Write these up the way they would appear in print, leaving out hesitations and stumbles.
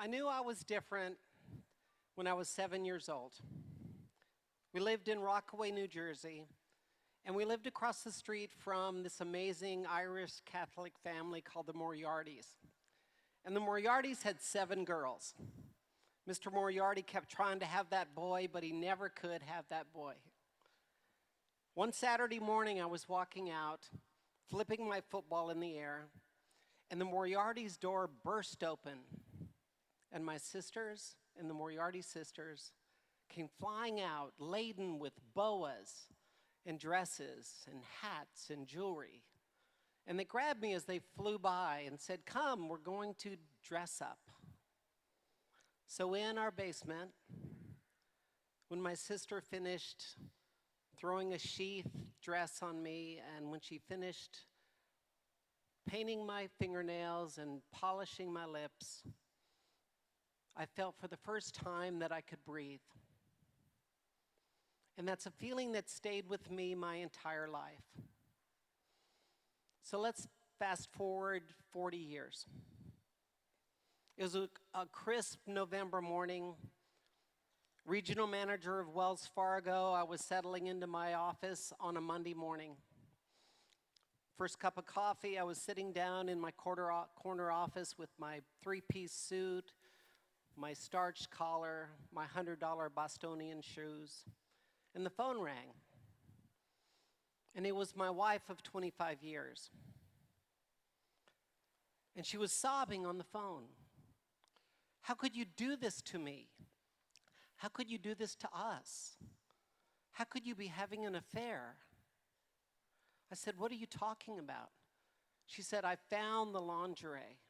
I knew I was different when I was 7 years old. We lived in Rockaway, New Jersey, and we lived across the street from this amazing Irish Catholic family called the Moriartys. And the Moriartys had 7 girls. Mr. Moriarty kept trying to have that boy, but he never could have that boy. One Saturday morning, I was walking out, flipping my football in the air, and the Moriarty's door burst open, and my sisters and the Moriarty sisters came flying out, laden with boas and dresses and hats and jewelry. And they grabbed me as they flew by and said, "Come, we're going to dress up." So in our basement, when my sister finished throwing a sheath dress on me, and when she finished painting my fingernails and polishing my lips, I felt for the first time that I could breathe. And that's a feeling that stayed with me my entire life. So let's fast forward 40 years. It was a crisp November morning. Regional manager of Wells Fargo, I was settling into my office on a Monday morning. First cup of coffee, I was sitting down in my corner office with my 3-piece suit, my starched collar, my $100 Bostonian shoes, and the phone rang. And it was my wife of 25 years. And she was sobbing on the phone. "How could you do this to me? How could you do this to us? How could you be having an affair?" I said, "What are you talking about?" She said, "I found the lingerie."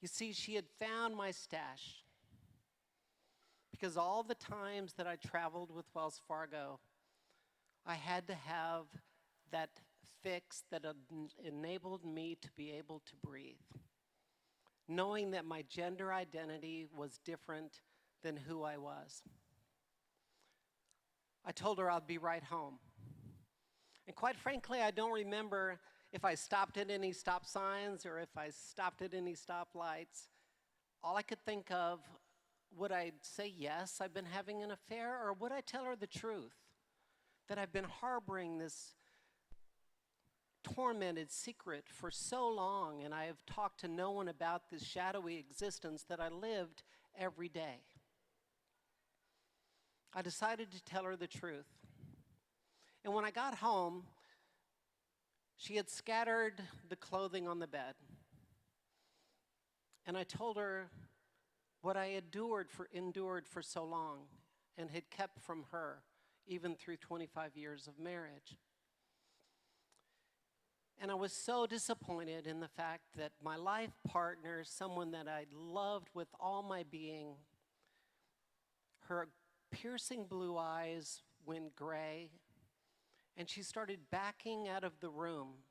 You see, she had found my stash. Because all the times that I traveled with Wells Fargo, I had to have that fix that enabled me to be able to breathe, knowing that my gender identity was different than who I was. I told her I'd be right home. And quite frankly, I don't remember if I stopped at any stop signs or if I stopped at any stoplights. All I could think of, would I say yes, I've been having an affair, or would I tell her the truth, that I've been harboring this tormented secret for so long, and I have talked to no one about this shadowy existence that I lived every day. I decided to tell her the truth. And when I got home, she had scattered the clothing on the bed. And I told her what I endured for so long and had kept from her, even through 25 years of marriage. And I was so disappointed in the fact that my life partner, someone that I loved with all my being, her piercing blue eyes went gray, and she started backing out of the room.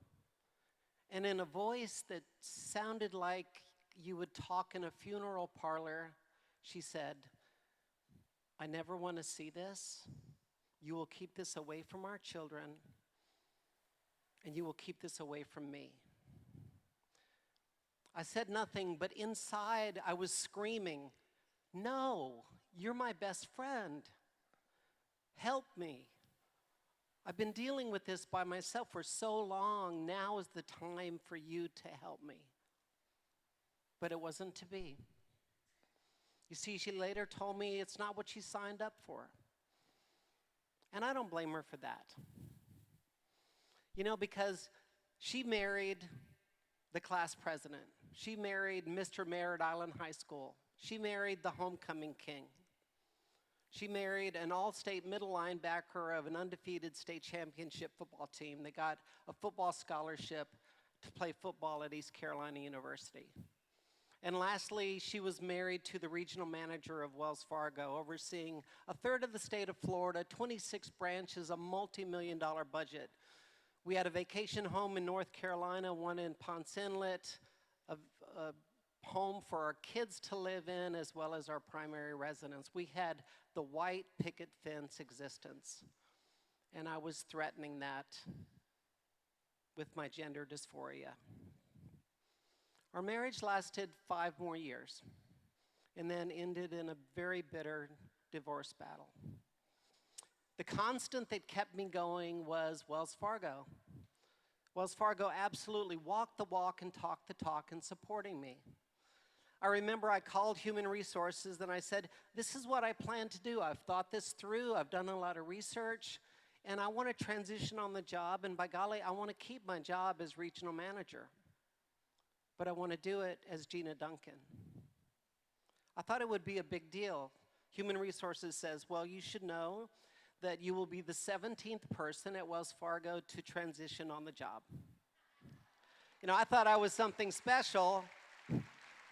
And in a voice that sounded like you would talk in a funeral parlor, she said, "I never want to see this. You will keep this away from our children, and you will keep this away from me." I said nothing, but inside I was screaming, "No, you're my best friend. Help me. I've been dealing with this by myself for so long. Now is the time for you to help me." But it wasn't to be. You see, she later told me it's not what she signed up for. And I don't blame her for that. You know, because she married the class president. She married Mr. Mayor at Island High School. She married the homecoming king. She married an all-state middle linebacker of an undefeated state championship football team. They got a football scholarship to play football at East Carolina University. And lastly, she was married to the regional manager of Wells Fargo, overseeing a third of the state of Florida, 26 branches, a multi-million-dollar budget. We had a vacation home in North Carolina, one in Ponce Inlet, a home for our kids to live in, as well as our primary residence. We had the white picket fence existence, and I was threatening that with my gender dysphoria. Our marriage lasted 5 more years and then ended in a very bitter divorce battle. The constant that kept me going was Wells Fargo. Wells Fargo absolutely walked the walk and talked the talk in supporting me. I remember I called Human Resources and I said, this is what I plan to do. I've thought this through, I've done a lot of research, and I want to transition on the job, and by golly, I want to keep my job as regional manager. But I want to do it as Gina Duncan. I thought it would be a big deal. Human Resources says, well, you should know that you will be the 17th person at Wells Fargo to transition on the job. You know, I thought I was something special,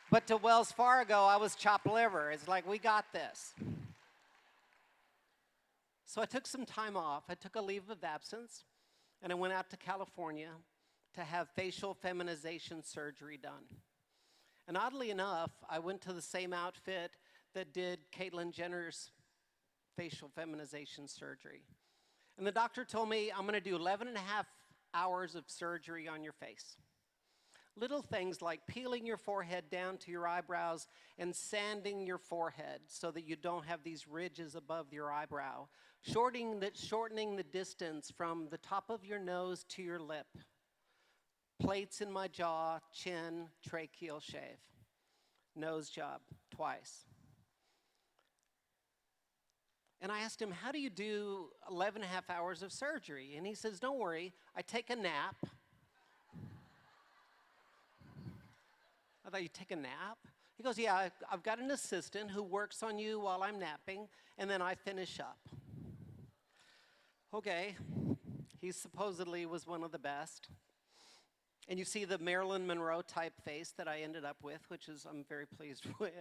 but to Wells Fargo, I was chopped liver. It's like, we got this. So I took some time off. I took a leave of absence, and I went out to California to have facial feminization surgery done. And oddly enough, I went to the same outfit that did Caitlyn Jenner's facial feminization surgery. And the doctor told me, I'm going to do 11 and a half hours of surgery on your face. Little things like peeling your forehead down to your eyebrows and sanding your forehead so that you don't have these ridges above your eyebrow, shortening the distance from the top of your nose to your lip, plates in my jaw, chin, tracheal shave, nose job twice. And I asked him, how do you do 11 and a half hours of surgery? And he says, don't worry, I take a nap. I thought, you take a nap? He goes, yeah, I've got an assistant who works on you while I'm napping, and then I finish up. Okay, he supposedly was one of the best. And you see the Marilyn Monroe type face that I ended up with, which is I'm very pleased with.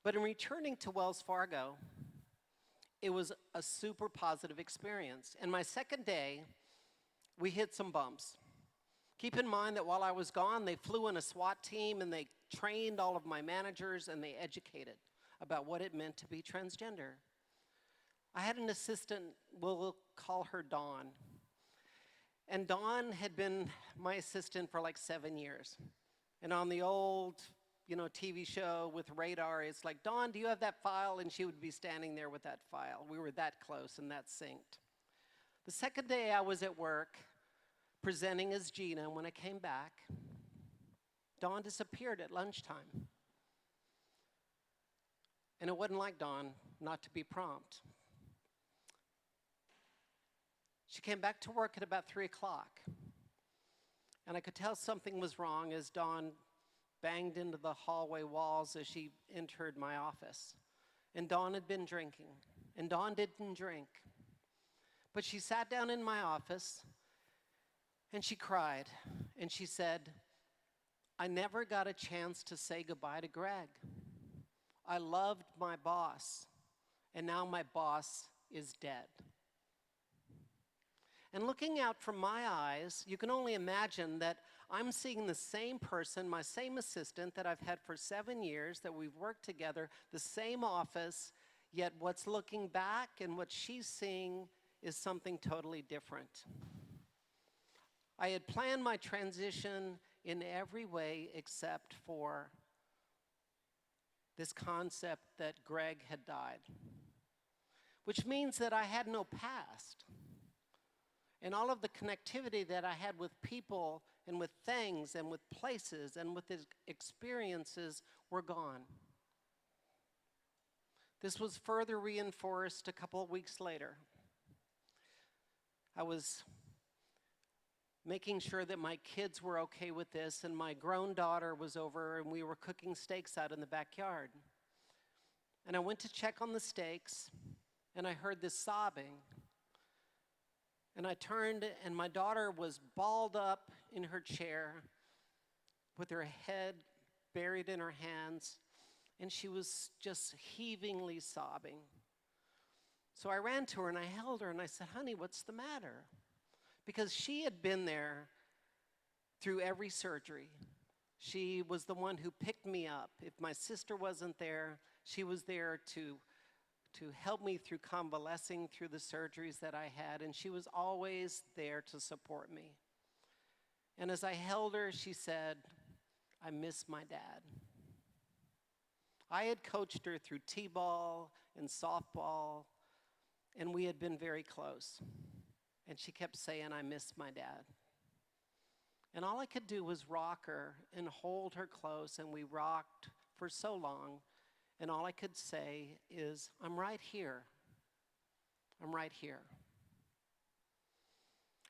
But in returning to Wells Fargo, it was a super positive experience. And my second day, we hit some bumps. Keep in mind that while I was gone, they flew in a SWAT team and they trained all of my managers and they educated about what it meant to be transgender. I had an assistant, we'll call her Dawn. And Dawn had been my assistant for like 7 years. And on the old, TV show with Radar, it's like, Dawn, do you have that file? And she would be standing there with that file. We were that close and that synced. The second day I was at work, presenting as Gina, and when I came back, Dawn disappeared at lunchtime. And it wasn't like Dawn not to be prompt. She came back to work at about 3 o'clock. And I could tell something was wrong as Dawn banged into the hallway walls as she entered my office. And Dawn had been drinking. And Dawn didn't drink. But she sat down in my office and she cried. And she said, I never got a chance to say goodbye to Greg. I loved my boss. And now my boss is dead. And looking out from my eyes, you can only imagine that I'm seeing the same person, my same assistant that I've had for 7 years, that we've worked together, the same office, yet what's looking back and what she's seeing is something totally different. I had planned my transition in every way except for this concept that Greg had died, which means that I had no past. And all of the connectivity that I had with people and with things and with places and with experiences were gone. This was further reinforced a couple of weeks later. I was making sure that my kids were okay with this, and my grown daughter was over, and we were cooking steaks out in the backyard. And I went to check on the steaks, and I heard this sobbing. And I turned, and my daughter was balled up in her chair with her head buried in her hands, and she was just heavingly sobbing. So I ran to her, and I held her, and I said, honey, what's the matter? Because she had been there through every surgery. She was the one who picked me up. If my sister wasn't there, she was there to help me through convalescing through the surgeries that I had, and she was always there to support me. And as I held her, she said, "I miss my dad." I had coached her through t-ball and softball, and we had been very close. And she kept saying, "I miss my dad." And all I could do was rock her and hold her close, and we rocked for so long. And all I could say is, "I'm right here. I'm right here."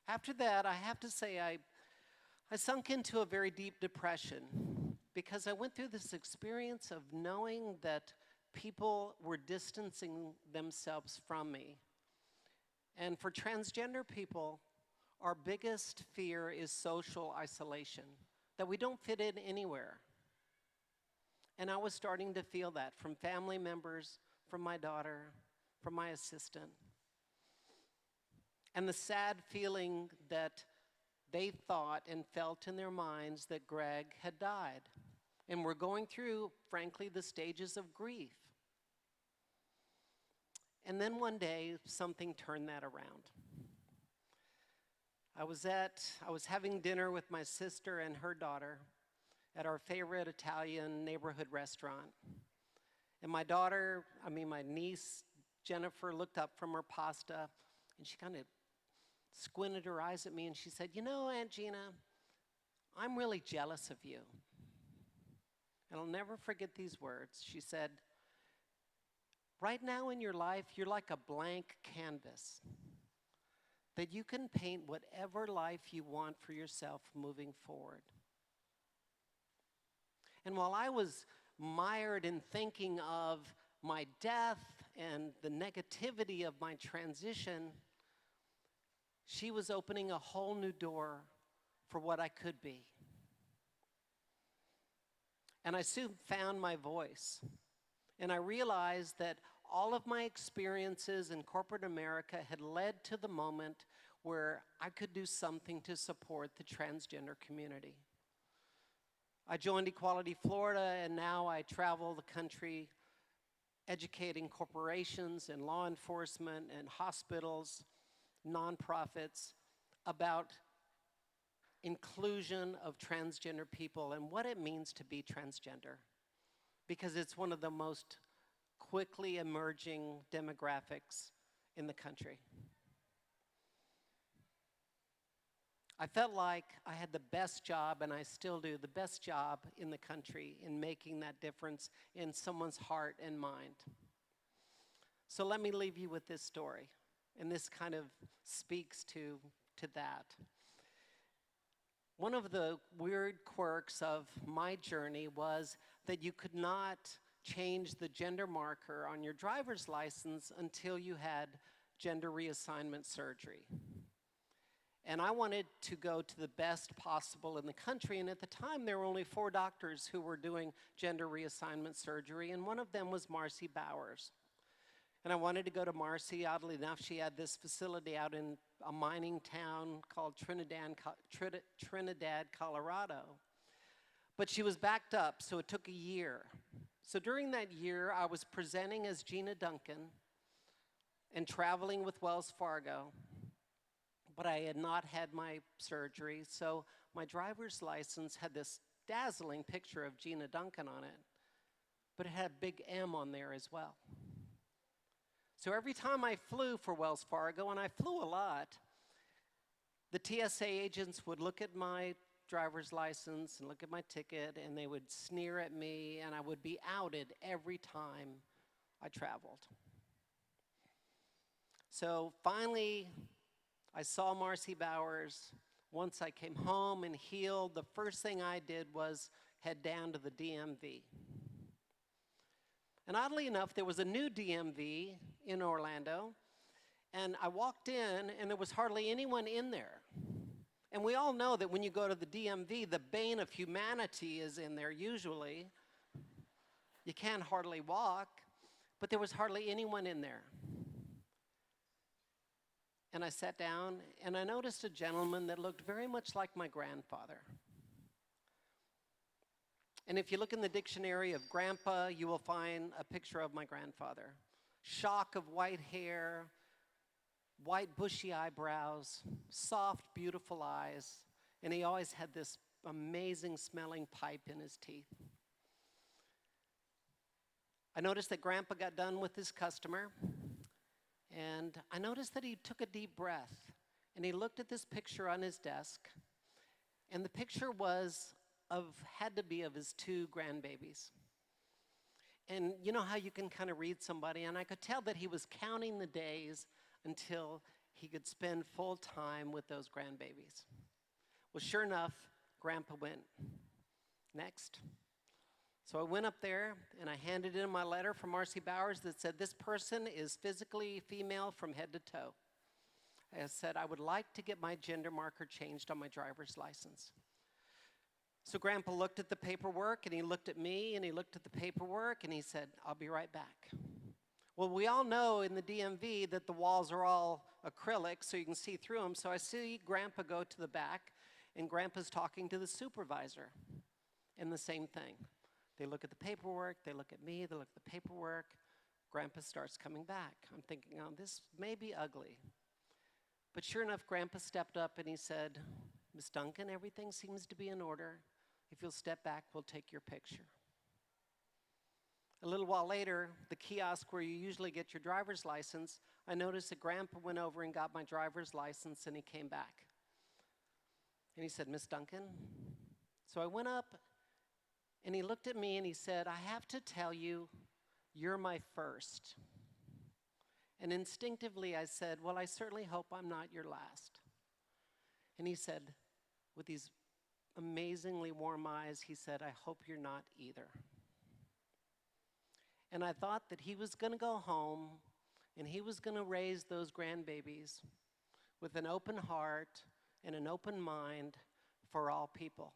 After that, I have to say, I sunk into a very deep depression because I went through this experience of knowing that people were distancing themselves from me. And for transgender people, our biggest fear is social isolation, that we don't fit in anywhere. And I was starting to feel that from family members, from my daughter, from my assistant. And the sad feeling that they thought and felt in their minds that Greg had died. And we're going through, frankly, the stages of grief. And then one day, something turned that around. I was having dinner with my sister and her daughter at our favorite Italian neighborhood restaurant. And my niece, Jennifer, looked up from her pasta, and she kind of squinted her eyes at me, and she said, "You know, Aunt Gina, I'm really jealous of you." And I'll never forget these words. She said, "Right now in your life, you're like a blank canvas that you can paint whatever life you want for yourself moving forward." And while I was mired in thinking of my death and the negativity of my transition, she was opening a whole new door for what I could be. And I soon found my voice. And I realized that all of my experiences in corporate America had led to the moment where I could do something to support the transgender community. I joined Equality Florida, and now I travel the country educating corporations and law enforcement and hospitals, nonprofits, about inclusion of transgender people and what it means to be transgender, because it's one of the most quickly emerging demographics in the country. I felt like I had the best job, and I still do, the best job in the country in making that difference in someone's heart and mind. So let me leave you with this story, and this kind of speaks to that. One of the weird quirks of my journey was that you could not change the gender marker on your driver's license until you had gender reassignment surgery. And I wanted to go to the best possible in the country, and at the time there were only 4 doctors who were doing gender reassignment surgery, and one of them was Marcy Bowers. And I wanted to go to Marcy. Oddly enough, she had this facility out in a mining town called Trinidad, Colorado. But she was backed up, so it took a year. So during that year, I was presenting as Gina Duncan and traveling with Wells Fargo, but I had not had my surgery, so my driver's license had this dazzling picture of Gina Duncan on it, but it had a big M on there as well. So every time I flew for Wells Fargo, and I flew a lot, the TSA agents would look at my driver's license and look at my ticket, and they would sneer at me, and I would be outed every time I traveled. So finally, I saw Marcy Bowers. Once I came home and healed, the first thing I did was head down to the DMV. And oddly enough, there was a new DMV in Orlando, and I walked in, and there was hardly anyone in there. And we all know that when you go to the DMV, the bane of humanity is in there usually. You can't hardly walk, but there was hardly anyone in there. And I sat down, and I noticed a gentleman that looked very much like my grandfather. And if you look in the dictionary of grandpa, you will find a picture of my grandfather. Shock of white hair, white bushy eyebrows, soft, beautiful eyes, And he always had this amazing smelling pipe in his teeth. I noticed that Grandpa got done with his customer, and I noticed that he took a deep breath, and he looked at this picture on his desk, and the picture had to be of his 2 grandbabies. And you know how you can kind of read somebody, and I could tell that he was counting the days until he could spend full time with those grandbabies. Well, sure enough, Grandpa went, "Next." So I went up there and I handed in my letter from Marcy Bowers that said, "This person is physically female from head to toe." I said, "I would like to get my gender marker changed on my driver's license." So Grandpa looked at the paperwork, and he looked at me, and he looked at the paperwork, and he said, "I'll be right back." Well, we all know in the DMV that the walls are all acrylic, so you can see through them. So I see Grandpa go to the back, and Grandpa's talking to the supervisor, and the same thing. They look at the paperwork, they look at me, they look at the paperwork. Grandpa starts coming back. I'm thinking, oh, this may be ugly. But sure enough, Grandpa stepped up and he said, "Miss Duncan, everything seems to be in order. If you'll step back, we'll take your picture." A little while later, the kiosk where you usually get your driver's license, I noticed that Grandpa went over and got my driver's license, and he came back. And he said, "Miss Duncan." So I went up, and he looked at me, and he said, "I have to tell you, you're my first." And instinctively I said, "Well, I certainly hope I'm not your last." And he said, with these amazingly warm eyes, he said, "I hope you're not either." And I thought that he was going to go home, and he was going to raise those grandbabies with an open heart and an open mind for all people.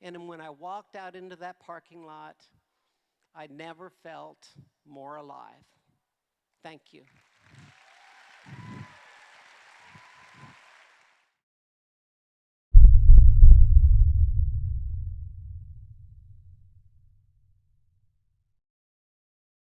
And when I walked out into that parking lot, I never felt more alive. Thank you.